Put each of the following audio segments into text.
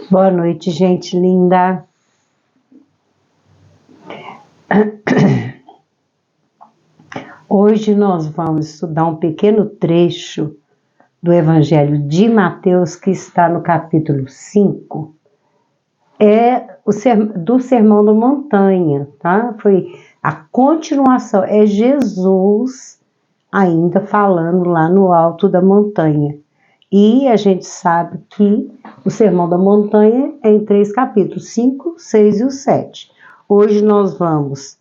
Boa noite, gente linda. Hoje nós vamos estudar um pequeno trecho do Evangelho de Mateus, que está no capítulo 5. Do Sermão da Montanha, tá? Foi a continuação, é Jesus ainda falando lá no alto da montanha. E a gente sabe que o Sermão da Montanha é em 3 capítulos, 5, 6 e o 7. Hoje nós vamos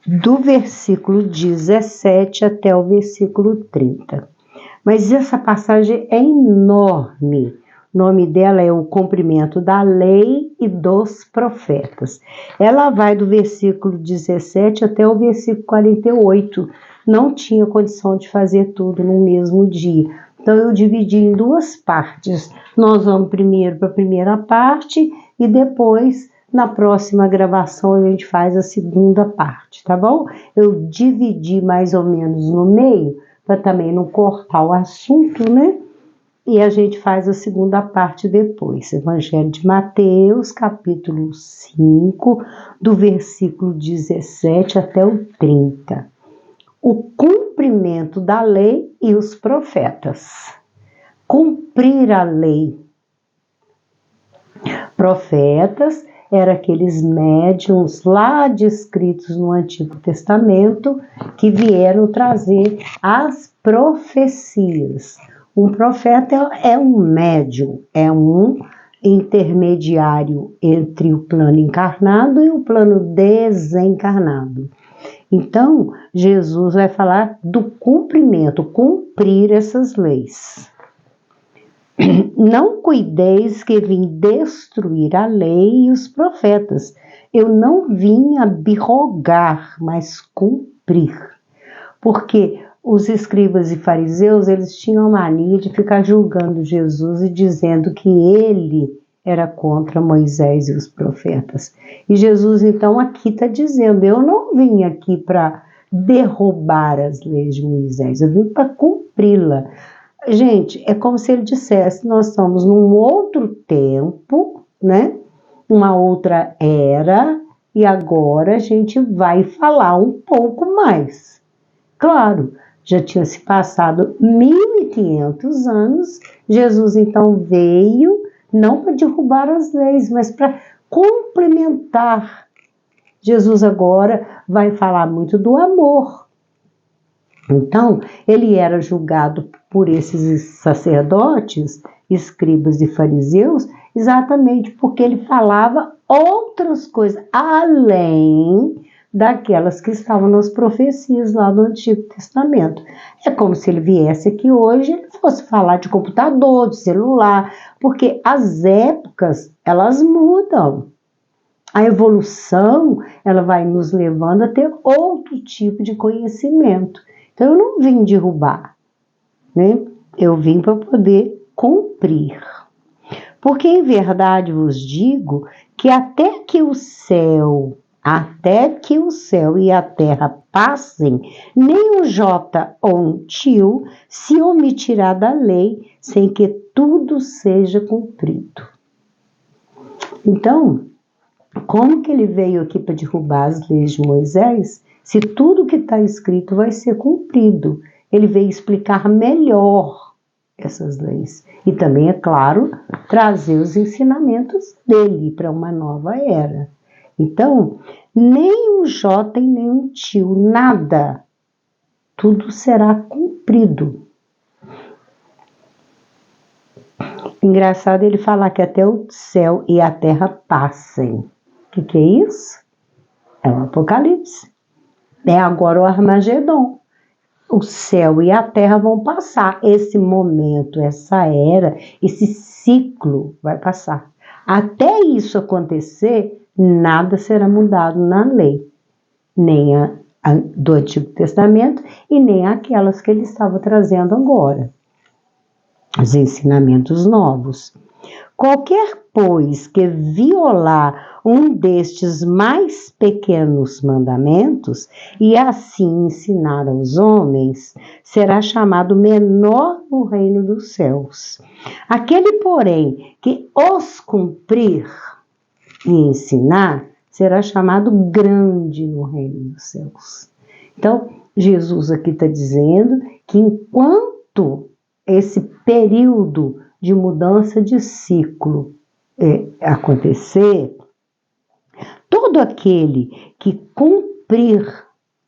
do versículo 17 até o versículo 30. Mas essa passagem é enorme. O nome dela é o cumprimento da lei e dos profetas. Ela vai do versículo 17 até o versículo 48. Não tinha condição de fazer tudo no mesmo dia. Então eu dividi em 2 partes. Nós vamos primeiro para a primeira parte e depois, na próxima gravação, a gente faz a segunda parte, tá bom? Eu dividi mais ou menos no meio, para também não cortar o assunto, né? E a gente faz a segunda parte depois. Evangelho de Mateus, capítulo 5, do versículo 17 até o 30. O cumprimento da lei e os profetas. Cumprir a lei. Profetas eram aqueles médiuns lá descritos no Antigo Testamento que vieram trazer as profecias. Um profeta é um médium, é um intermediário entre o plano encarnado e o plano desencarnado. Então, Jesus vai falar do cumprimento, cumprir essas leis. Não cuideis que vim destruir a lei e os profetas. Eu não vim abrogar, mas cumprir. Porque os escribas e fariseus, eles tinham a mania de ficar julgando Jesus e dizendo que ele era contra Moisés e os profetas. E Jesus, então, aqui está dizendo, eu não vim aqui para derrubar as leis de Moisés, eu vim para cumpri-la. Gente, é como se ele dissesse, nós estamos num outro tempo, né? Uma outra era, e agora a gente vai falar um pouco mais. Claro, já tinha se passado 1500 anos, Jesus então veio, não para derrubar as leis, mas para complementar. Jesus agora vai falar muito do amor. Então, ele era julgado por esses sacerdotes, escribas e fariseus, exatamente porque ele falava outras coisas, além daquelas que estavam nas profecias lá do Antigo Testamento. É como se ele viesse aqui hoje e fosse falar de computador, de celular, porque as épocas, elas mudam. A evolução, ela vai nos levando a ter outro tipo de conhecimento. Então, eu não vim derrubar, né? Eu vim para poder cumprir. Porque, em verdade, vos digo que até que o céu e a terra passem, nem um jota ou um tio se omitirá da lei, sem que tudo seja cumprido. Então, como que ele veio aqui para derrubar as leis de Moisés, se tudo que está escrito vai ser cumprido? Ele veio explicar melhor essas leis. E também, é claro, trazer os ensinamentos dele para uma nova era. Então, nem um jota e nem um tio, nada. Tudo será cumprido. Engraçado ele falar que até o céu e a terra passem. O que é isso? É o Apocalipse. É agora o Armagedon. O céu e a terra vão passar. Esse momento, essa era, esse ciclo vai passar. Até isso acontecer, nada será mudado na lei. Nem a do Antigo Testamento e nem aquelas que ele estava trazendo agora. Os ensinamentos novos. Qualquer pois, que violar um destes mais pequenos mandamentos e assim ensinar aos homens, será chamado menor no reino dos céus. Aquele, porém, que os cumprir e ensinar, será chamado grande no reino dos céus. Então, Jesus aqui está dizendo que enquanto esse período de mudança de ciclo acontecer, todo aquele que cumprir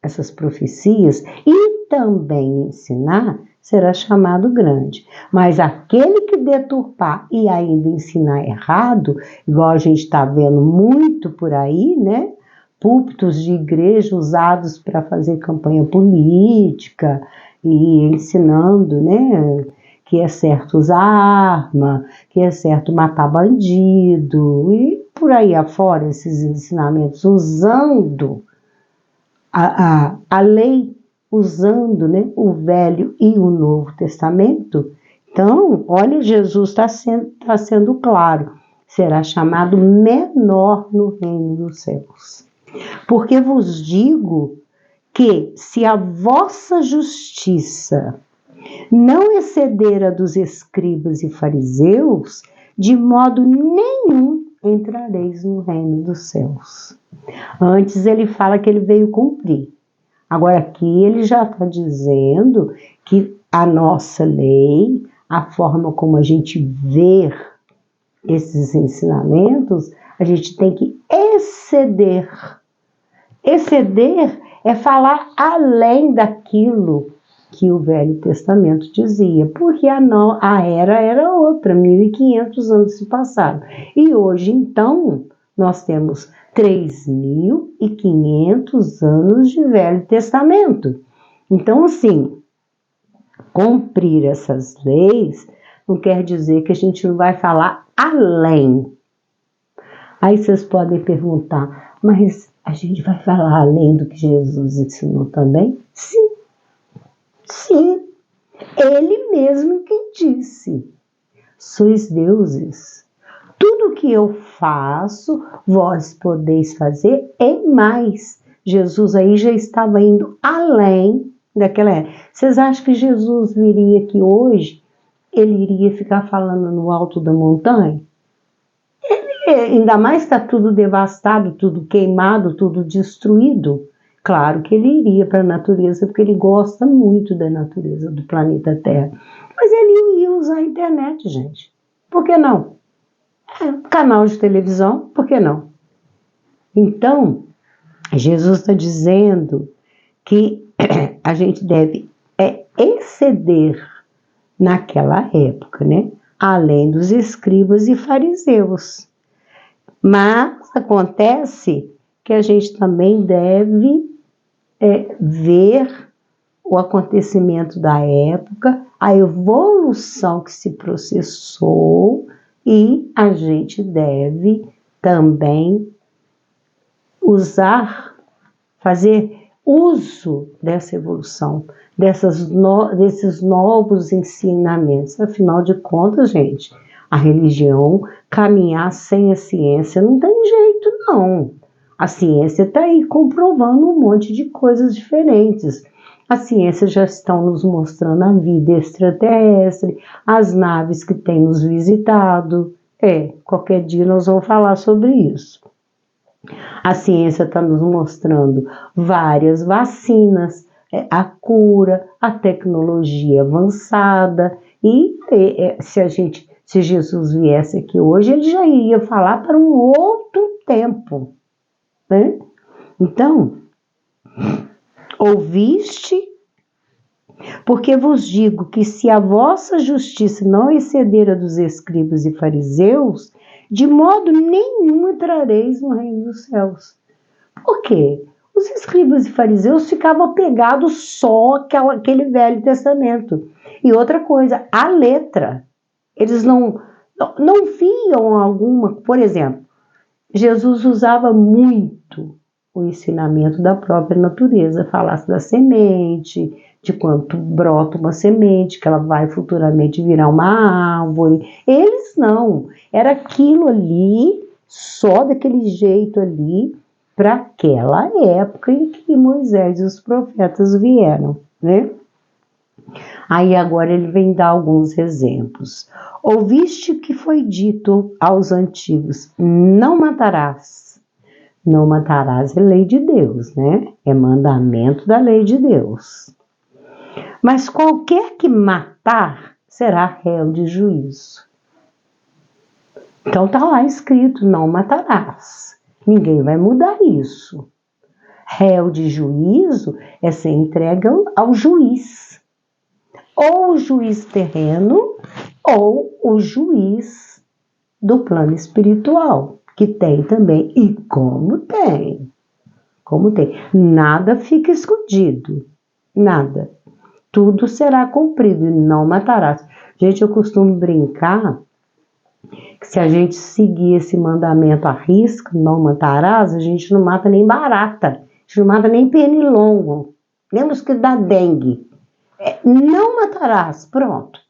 essas profecias e também ensinar, será chamado grande. Mas aquele que deturpar e ainda ensinar errado, igual a gente está vendo muito por aí, né? Púlpitos de igreja usados para fazer campanha política e ensinando, né? Que é certo usar arma, que é certo matar bandido e por aí afora esses ensinamentos, usando a lei, usando, né, o Velho e o Novo Testamento. Então, olha, Jesus está sendo claro, será chamado menor no reino dos céus. Porque vos digo que se a vossa justiça não exceder a dos escribas e fariseus, de modo nenhum entrareis no reino dos céus. Antes ele fala que ele veio cumprir. Agora aqui ele já está dizendo que a nossa lei, a forma como a gente vê esses ensinamentos, a gente tem que exceder. Exceder é falar além daquilo que o Velho Testamento dizia, porque a era outra, 1500 anos se passaram. E hoje, então, nós temos 3500 anos de Velho Testamento. Então, assim, cumprir essas leis não quer dizer que a gente não vai falar além. Aí vocês podem perguntar, mas a gente vai falar além do que Jesus ensinou também? Sim. Sim, ele mesmo que disse, sois deuses, tudo que eu faço, vós podeis fazer e mais. Jesus aí já estava indo além daquela época. Vocês acham que Jesus viria aqui hoje, ele iria ficar falando no alto da montanha? Ainda mais está tudo devastado, tudo queimado, tudo destruído. Claro que ele iria para a natureza, porque ele gosta muito da natureza do planeta Terra. Mas ele ia usar a internet, gente. Por que não? Canal de televisão, por que não? Então, Jesus está dizendo que a gente deve exceder naquela época, né? Além dos escribas e fariseus. Mas acontece que a gente também deve ver o acontecimento da época, a evolução que se processou, e a gente deve também fazer uso dessa evolução, desses novos ensinamentos. Afinal de contas, gente, a religião, caminhar sem a ciência não tem jeito, não. A ciência está aí comprovando um monte de coisas diferentes. A ciência já estão nos mostrando a vida extraterrestre, as naves que têm nos visitado. Qualquer dia nós vamos falar sobre isso. A ciência está nos mostrando várias vacinas, a cura, a tecnologia avançada. E se Jesus viesse aqui hoje, ele já iria falar para um outro tempo. Né? Então, ouviste, porque vos digo que se a vossa justiça não exceder a dos escribas e fariseus, de modo nenhum entrareis no reino dos céus. Por quê? Os escribas e fariseus ficavam apegados só àquele Velho Testamento. E outra coisa, a letra. Eles não viam alguma... Por exemplo, Jesus usava muito o ensinamento da própria natureza, falasse da semente, de quanto brota uma semente, que ela vai futuramente virar uma árvore. Eles não, era aquilo ali, só daquele jeito ali, para aquela época em que Moisés e os profetas vieram, né? Aí agora ele vem dar alguns exemplos. Ouviste que foi dito aos antigos, não matarás. Não matarás é lei de Deus, né? É mandamento da lei de Deus. Mas qualquer que matar será réu de juízo. Então está lá escrito, não matarás. Ninguém vai mudar isso. Réu de juízo é ser entregue ao juiz. Ou o juiz terreno, ou o juiz do plano espiritual, que tem também. E como tem? Como tem? Nada fica escondido. Nada. Tudo será cumprido e não matarás. Gente, eu costumo brincar que se a gente seguir esse mandamento à risca, não matarás, a gente não mata nem barata, a gente não mata nem pernilongo, nem mosquito da dengue. Não matarás, pronto.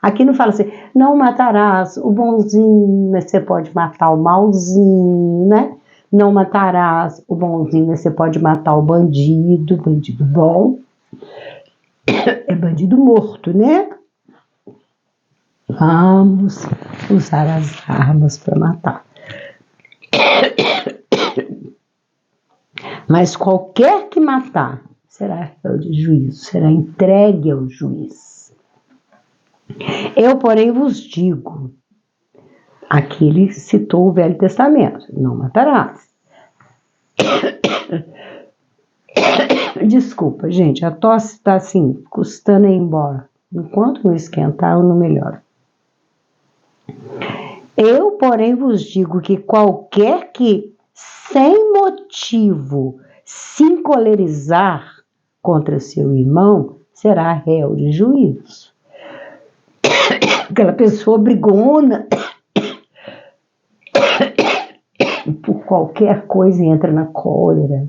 Aqui não fala assim, não matarás o bonzinho, mas você pode matar o malzinho, né? Não matarás o bonzinho, mas você pode matar o bandido bom. É bandido morto, né? Vamos usar as armas para matar. Mas qualquer que matar será réu de juízo, será entregue ao juiz. Eu, porém, vos digo, aqui ele citou o Velho Testamento, não matarás. Desculpa, gente, a tosse está assim, custando ir embora. Enquanto não esquentar, eu não melhoro. Eu, porém, vos digo que qualquer que, sem motivo, se encolerizar contra seu irmão, será réu de juízo. Aquela pessoa brigona, por qualquer coisa entra na cólera.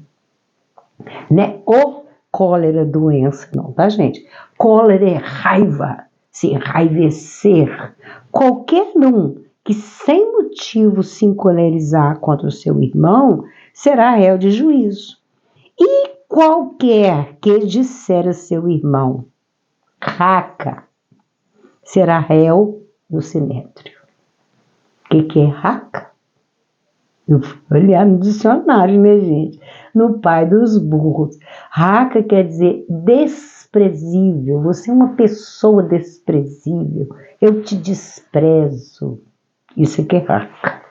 Né? Ou cólera, doença, não, tá, gente? Cólera é raiva, se enraivecer. Qualquer um que sem motivo se encolerizar contra o seu irmão, será réu de juízo. E qualquer que disser a seu irmão, raca, será réu no sinédrio. O que é raca? Eu fui olhar no dicionário, né, gente? No pai dos burros. Raca quer dizer desprezível. Você é uma pessoa desprezível. Eu te desprezo. Isso aqui é raca.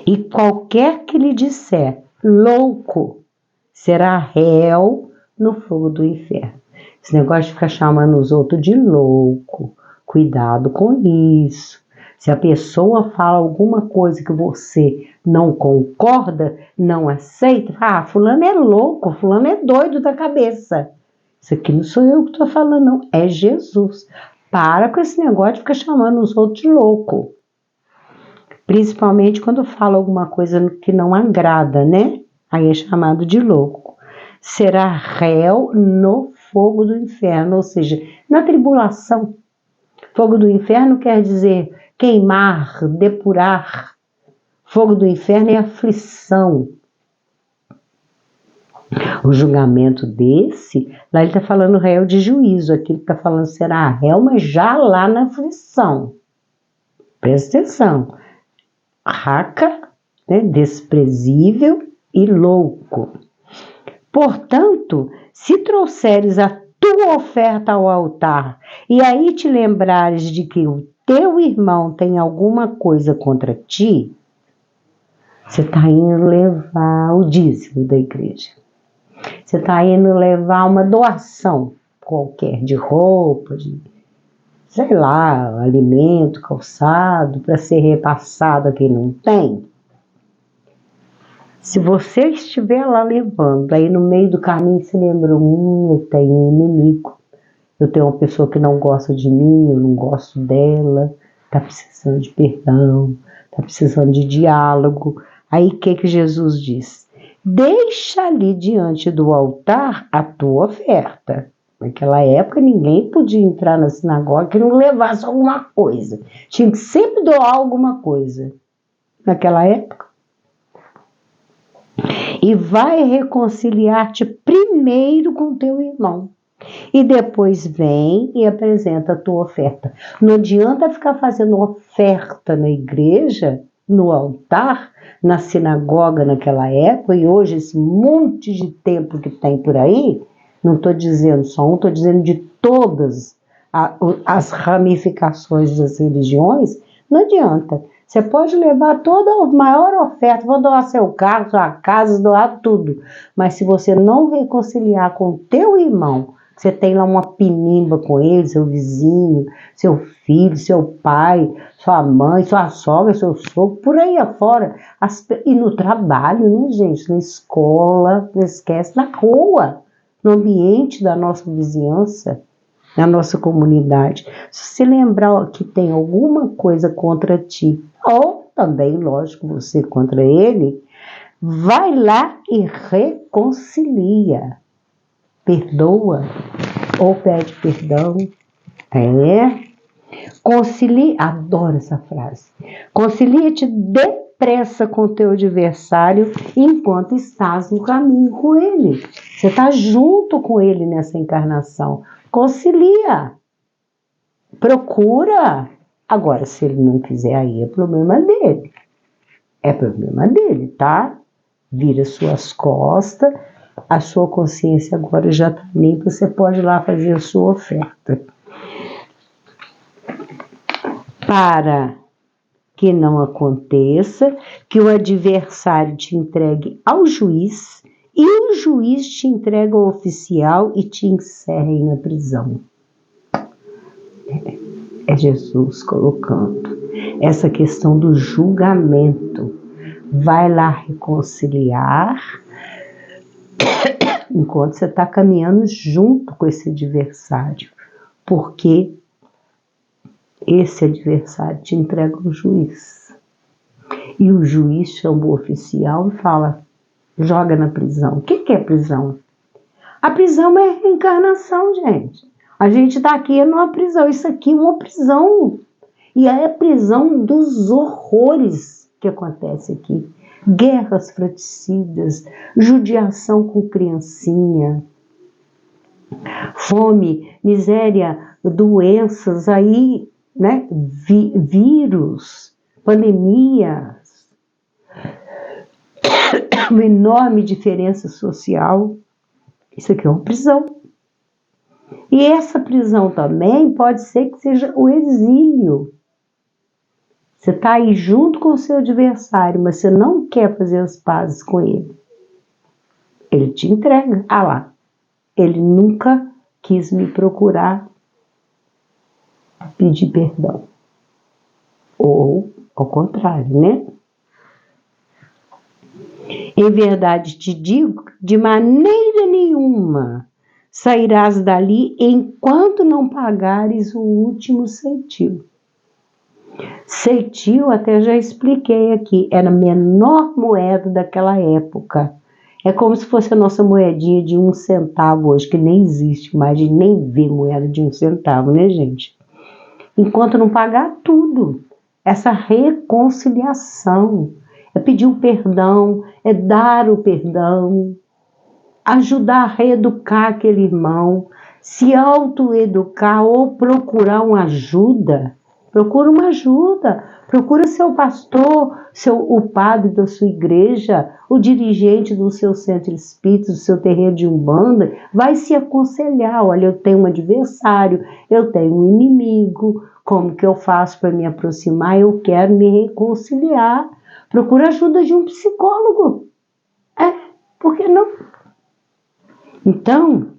E qualquer que lhe disser louco será réu no fogo do inferno. Esse negócio de ficar chamando os outros de louco, cuidado com isso. Se a pessoa fala alguma coisa que você não concorda, não aceita, fulano é louco, fulano é doido da cabeça. Isso aqui não sou eu que estou falando, não, é Jesus. Para com esse negócio de ficar chamando os outros de louco. Principalmente quando fala alguma coisa que não agrada, né? Aí é chamado de louco. Será réu no fogo do inferno, ou seja, na tribulação. Fogo do inferno quer dizer queimar, depurar. Fogo do inferno é aflição. O julgamento desse, lá ele está falando réu de juízo, aqui ele está falando será réu, mas já lá na aflição. Presta atenção. Raca, né, desprezível e louco. Portanto, se trouxeres a tua oferta ao altar e aí te lembrares de que o teu irmão tem alguma coisa contra ti, você está indo levar o dízimo da igreja. Você está indo levar uma doação qualquer, de roupa, de, sei lá, alimento, calçado, para ser repassado a quem não tem. Se você estiver lá levando, aí no meio do caminho se lembrou, eu tenho um inimigo, eu tenho uma pessoa que não gosta de mim, eu não gosto dela, está precisando de perdão, está precisando de diálogo. Aí o que Jesus diz? deixa ali diante do altar a tua oferta. Naquela época ninguém podia entrar na sinagoga que não levasse alguma coisa. Tinha que sempre doar alguma coisa. Naquela época. E vai reconciliar-te primeiro com teu irmão. E depois vem e apresenta a tua oferta. Não adianta ficar fazendo oferta na igreja, no altar, na sinagoga naquela época, e hoje esse monte de templo que tem por aí, não estou dizendo só um, estou dizendo de todas as ramificações das religiões, não adianta. Você pode levar toda a maior oferta, vou doar seu carro, sua casa, doar tudo. Mas se você não reconciliar com o teu irmão, você tem lá uma pinimba com ele, seu vizinho, seu filho, seu pai, sua mãe, sua sogra, seu sogro, por aí afora. E no trabalho, né, gente? Na escola, não esquece, na rua, no ambiente da nossa vizinhança, na nossa comunidade. Se você lembrar que tem alguma coisa contra ti, ou também, lógico, você contra ele, vai lá e reconcilia. Perdoa ou pede perdão. Adoro essa frase. Concilia-te depressa com o teu adversário enquanto estás no caminho com ele. Você está junto com ele nessa encarnação. Concilia. Procura. Agora, se ele não quiser, aí é problema dele. É problema dele, tá? Vira suas costas. A sua consciência agora já está limpa, você pode ir lá fazer a sua oferta. Para que não aconteça que o adversário te entregue ao juiz e o juiz te entregue ao oficial e te encerre na prisão. É Jesus colocando essa questão do julgamento. Vai lá reconciliar enquanto você está caminhando junto com esse adversário, porque esse adversário te entrega ao juiz. E o juiz chama o oficial e fala, joga na prisão. O que é prisão? A prisão é a reencarnação, gente. A gente está aqui numa prisão. Isso aqui é uma prisão. E é a prisão dos horrores que acontece aqui. Guerras fratricidas, judiação com criancinha, fome, miséria, doenças aí, né? Vírus, pandemias, uma enorme diferença social. Isso aqui é uma prisão. E essa prisão também pode ser que seja o exílio. Você está aí junto com o seu adversário, mas você não quer fazer as pazes com ele. Ele te entrega. Ah lá, ele nunca quis me procurar pedir perdão. Ou ao contrário, né? Em verdade te digo, de maneira nenhuma sairás dali enquanto não pagares o último centil. Centil, até já expliquei aqui, era a menor moeda daquela época. É como se fosse a nossa moedinha de 1 centavo hoje, que nem existe mais, de nem ver moeda de 1 centavo, né, gente? Enquanto não pagar tudo. Essa reconciliação. É pedir o perdão, é dar o perdão, ajudar a reeducar aquele irmão, se autoeducar ou procurar uma ajuda. Procura uma ajuda, procura seu pastor, o padre da sua igreja, o dirigente do seu centro espírita, do seu terreiro de umbanda, vai se aconselhar. Olha, eu tenho um adversário, eu tenho um inimigo, como que eu faço para me aproximar? Eu quero me reconciliar. Procura ajuda de um psicólogo. Por que não? Então,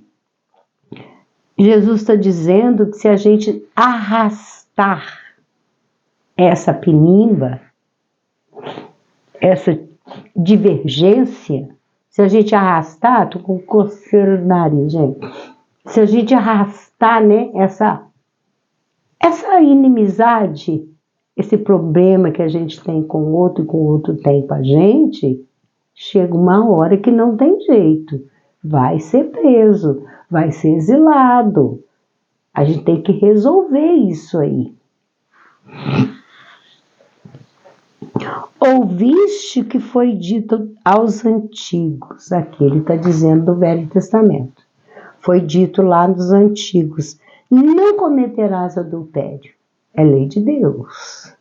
Jesus está dizendo que se a gente arrastar essa penimba, essa divergência, se a gente arrastar, tô com coceira no nariz, gente. Se a gente arrastar, né, essa inimizade, esse problema que a gente tem com o outro e com o outro tem com a gente, chega uma hora que não tem jeito. Vai ser preso, vai ser exilado. A gente tem que resolver isso aí. Ouviste que foi dito aos antigos, aqui ele está dizendo do Velho Testamento, foi dito lá nos antigos, não cometerás adultério, é lei de Deus.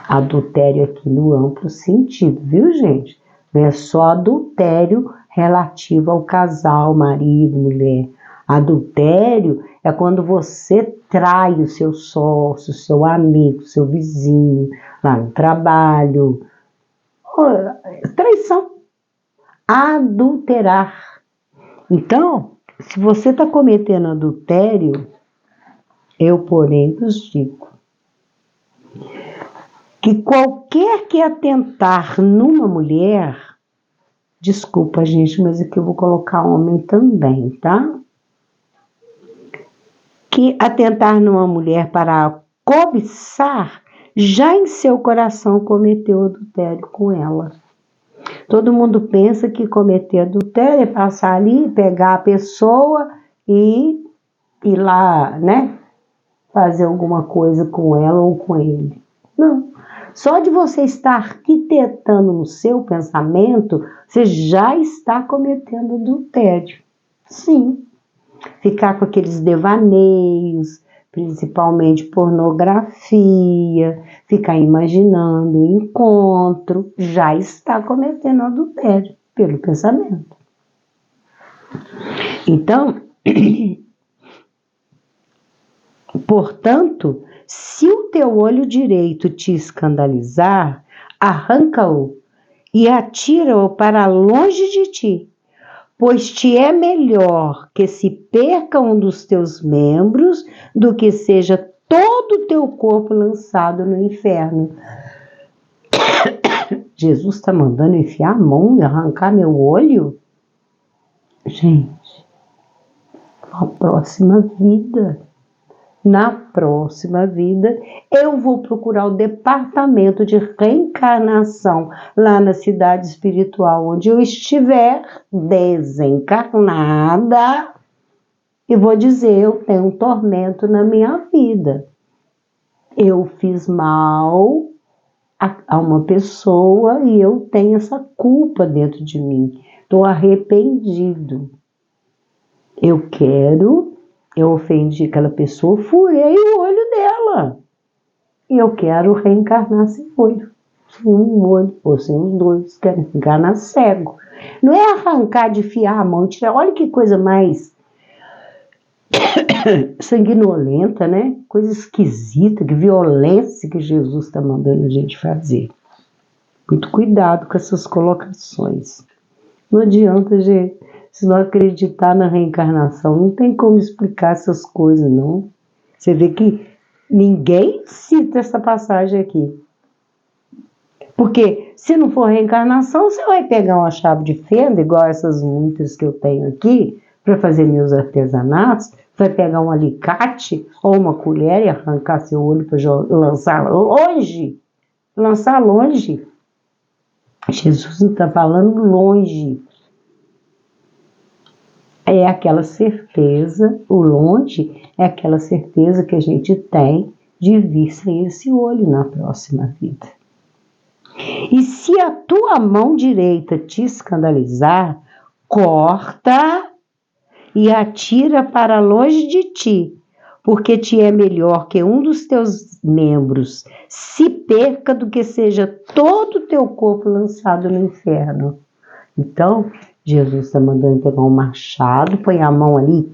Adultério aqui no amplo sentido, viu, gente? Não é só adultério relativo ao casal, marido, mulher. Adultério é quando você trai o seu sócio, seu amigo, seu vizinho, lá no trabalho. Traição. Adulterar. Então, se você está cometendo adultério, eu, porém, vos digo que qualquer que atentar numa mulher, desculpa, gente, mas aqui eu vou colocar homem também, tá? Que atentar numa mulher para cobiçar, já em seu coração cometeu adultério com ela. Todo mundo pensa que cometer adultério é passar ali, pegar a pessoa e ir lá, né? Fazer alguma coisa com ela ou com ele. Não. Só de você estar arquitetando no seu pensamento, você já está cometendo adultério. Sim. Ficar com aqueles devaneios, principalmente pornografia, ficar imaginando o encontro, já está cometendo adultério pelo pensamento. Então, portanto, se o teu olho direito te escandalizar, arranca-o e atira-o para longe de ti, pois te é melhor que se perca um dos teus membros do que seja todo o teu corpo lançado no inferno. Jesus está mandando enfiar a mão e arrancar meu olho? Gente, na próxima vida, eu vou procurar o departamento de reencarnação lá na cidade espiritual onde eu estiver desencarnada e vou dizer, eu tenho um tormento na minha vida. Eu fiz mal a uma pessoa e eu tenho essa culpa dentro de mim. Estou arrependido. Eu ofendi aquela pessoa, furei o olho dela. E eu quero reencarnar sem olho. Sem um olho, ou sem os dois. Quero reencarnar cego. Não é arrancar, de fiar a mão, tirar. Olha que coisa mais sanguinolenta, né? Coisa esquisita, que violência que Jesus está mandando a gente fazer. Muito cuidado com essas colocações. Não adianta, gente. Se não acreditar na reencarnação, não tem como explicar essas coisas, não. Você vê que ninguém cita essa passagem aqui. Porque se não for reencarnação, você vai pegar uma chave de fenda, igual essas muitas que eu tenho aqui, para fazer meus artesanatos, vai pegar um alicate ou uma colher e arrancar seu olho para lançar longe. Lançar longe. Jesus não está falando longe. É aquela certeza, o longe é aquela certeza que a gente tem de vir sem esse olho na próxima vida. E se a tua mão direita te escandalizar, corta e atira para longe de ti, porque te é melhor que um dos teus membros se perca do que seja todo o teu corpo lançado no inferno. Então, Jesus está mandando pegar um machado, põe a mão ali.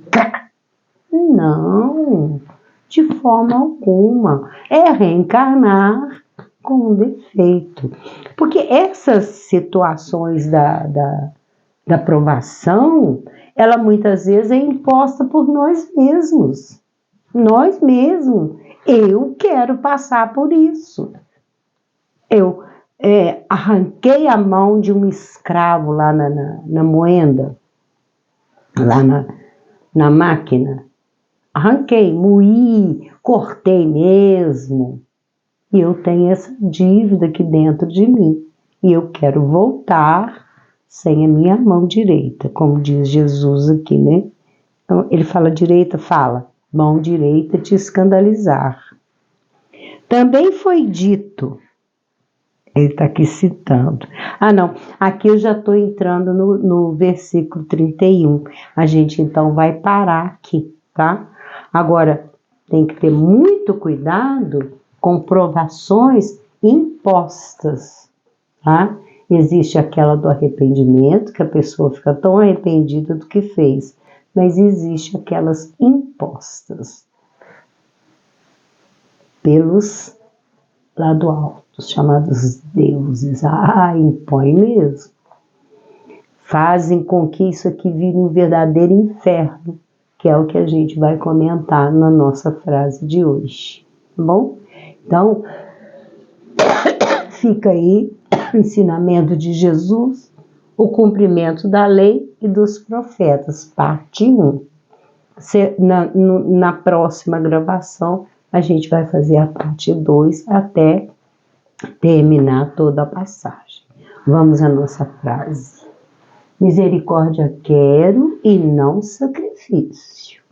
Não, de forma alguma. É reencarnar com um defeito. Porque essas situações da provação, ela muitas vezes é imposta por nós mesmos. Nós mesmos. Eu quero passar por isso. Eu arranquei a mão de um escravo lá na moenda, lá na máquina. Arranquei, moí, cortei mesmo. E eu tenho essa dívida aqui dentro de mim. e eu quero voltar sem a minha mão direita, como diz Jesus aqui, né? Então, ele fala direita, fala, mão direita te escandalizar. Também foi dito, ele está aqui citando. Não, aqui eu já estou entrando no versículo 31. A gente então vai parar aqui, tá? Agora, tem que ter muito cuidado com provações impostas, tá? Existe aquela do arrependimento, que a pessoa fica tão arrependida do que fez, mas existe aquelas impostas pelos lá do alto, chamados deuses. Impõe mesmo. Fazem com que isso aqui vire um verdadeiro inferno, que é o que a gente vai comentar na nossa frase de hoje, tá bom? Então, fica aí o ensinamento de Jesus, o cumprimento da lei e dos profetas, parte 1. Na próxima gravação, a gente vai fazer a parte 2 até terminar toda a passagem. Vamos à nossa frase. Misericórdia quero e não sacrifício.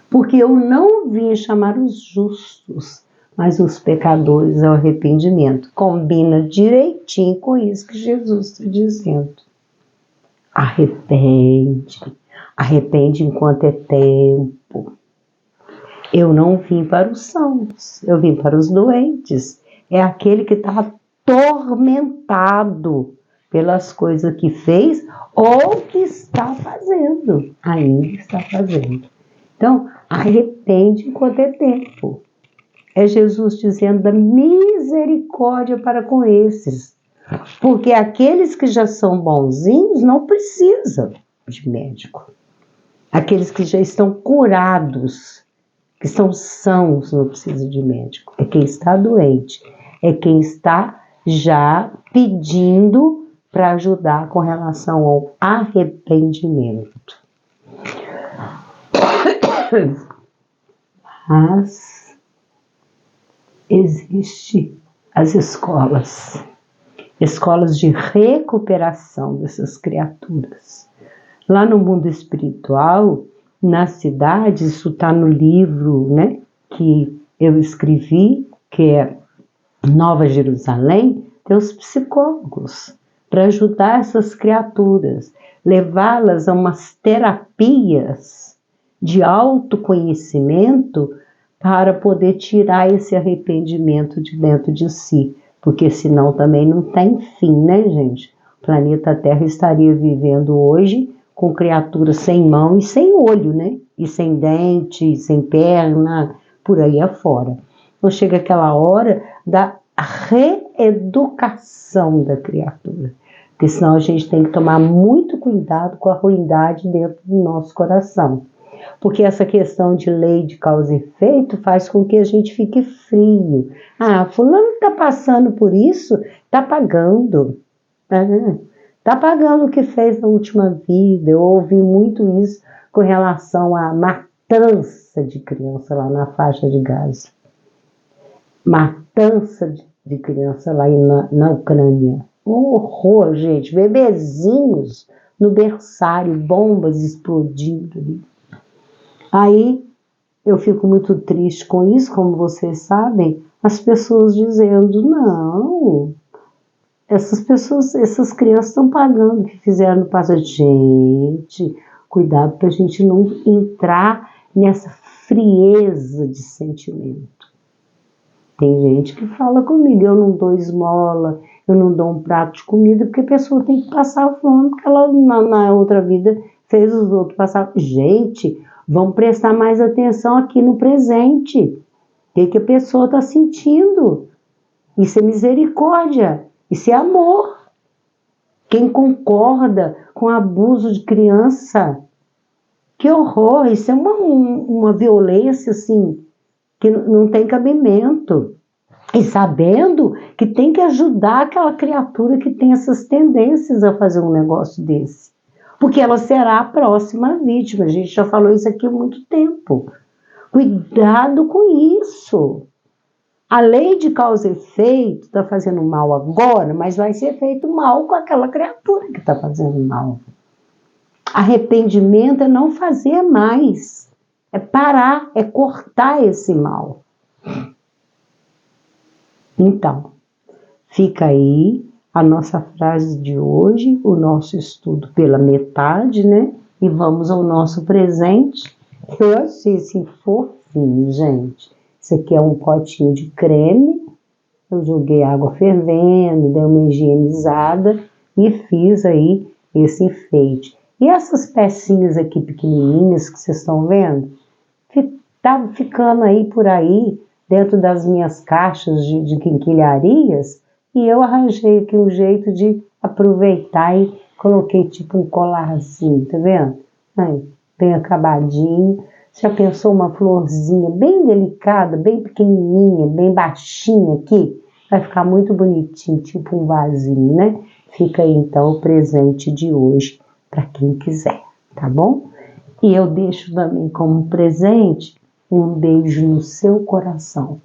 Porque eu não vim chamar os justos, mas os pecadores ao arrependimento. Combina direitinho com isso que Jesus está dizendo. Arrepende enquanto é tempo. Eu não vim para os sãos, eu vim para os doentes. É aquele que está atormentado pelas coisas que fez ou que está fazendo, ainda está fazendo. Então, arrepende enquanto é tempo. É Jesus dizendo da misericórdia para com esses. Porque aqueles que já são bonzinhos não precisam de médico. Aqueles que já estão curados, que são sãos, não precisam de médico. É quem está doente. É quem está já pedindo para ajudar com relação ao arrependimento. Mas existe as escolas de recuperação dessas criaturas. Lá no mundo espiritual, na cidade, isso está no livro, né, que eu escrevi, que é Nova Jerusalém, tem os psicólogos para ajudar essas criaturas, levá-las a umas terapias de autoconhecimento para poder tirar esse arrependimento de dentro de si, porque senão também não tem fim, né, gente? O planeta Terra estaria vivendo hoje com criaturas sem mão e sem olho, né? E sem dente, sem perna, por aí afora. Então chega aquela hora da reeducação da criatura, porque senão a gente tem que tomar muito cuidado com a ruindade dentro do nosso coração. Porque essa questão de lei de causa e efeito faz com que a gente fique frio. Fulano está passando por isso, está pagando. Está pagando o que fez na última vida. Eu ouvi muito isso com relação à matança de criança lá na faixa de Gaza. Matança de criança lá na Ucrânia. Um horror, gente. Bebezinhos no berçário, bombas explodindo ali. Aí eu fico muito triste com isso, como vocês sabem, as pessoas dizendo, não, essas crianças estão pagando o que fizeram no passado. Gente, cuidado para a gente não entrar nessa frieza de sentimento. Tem gente que fala comigo, eu não dou esmola, eu não dou um prato de comida, porque a pessoa tem que passar fome, porque ela na outra vida fez os outros passar. Gente, vamos prestar mais atenção aqui no presente. O que a pessoa está sentindo? Isso é misericórdia, isso é amor. Quem concorda com abuso de criança, que horror, isso é uma violência assim, que não tem cabimento. E sabendo que tem que ajudar aquela criatura que tem essas tendências a fazer um negócio desse. Porque ela será a próxima vítima. A gente já falou isso aqui há muito tempo. Cuidado com isso. A lei de causa e efeito está fazendo mal agora, mas vai ser feito mal com aquela criatura que está fazendo mal. Arrependimento é não fazer mais, é parar, é cortar esse mal. Então, fica aí a nossa frase de hoje, o nosso estudo pela metade, né? E vamos ao nosso presente. Eu achei assim fofinho, gente. Isso aqui é um potinho de creme. Eu joguei água fervendo, dei uma higienizada e fiz aí esse enfeite. E essas pecinhas aqui pequenininhas que vocês estão vendo, tá ficando aí por aí, dentro das minhas caixas de quinquilharias, e eu arranjei aqui um jeito de aproveitar e coloquei tipo um colarzinho, tá vendo? Aí, bem acabadinho. Já pensou uma florzinha bem delicada, bem pequenininha, bem baixinha aqui? Vai ficar muito bonitinho, tipo um vasinho, né? Fica aí então o presente de hoje para quem quiser, tá bom? E eu deixo também como presente um beijo no seu coração.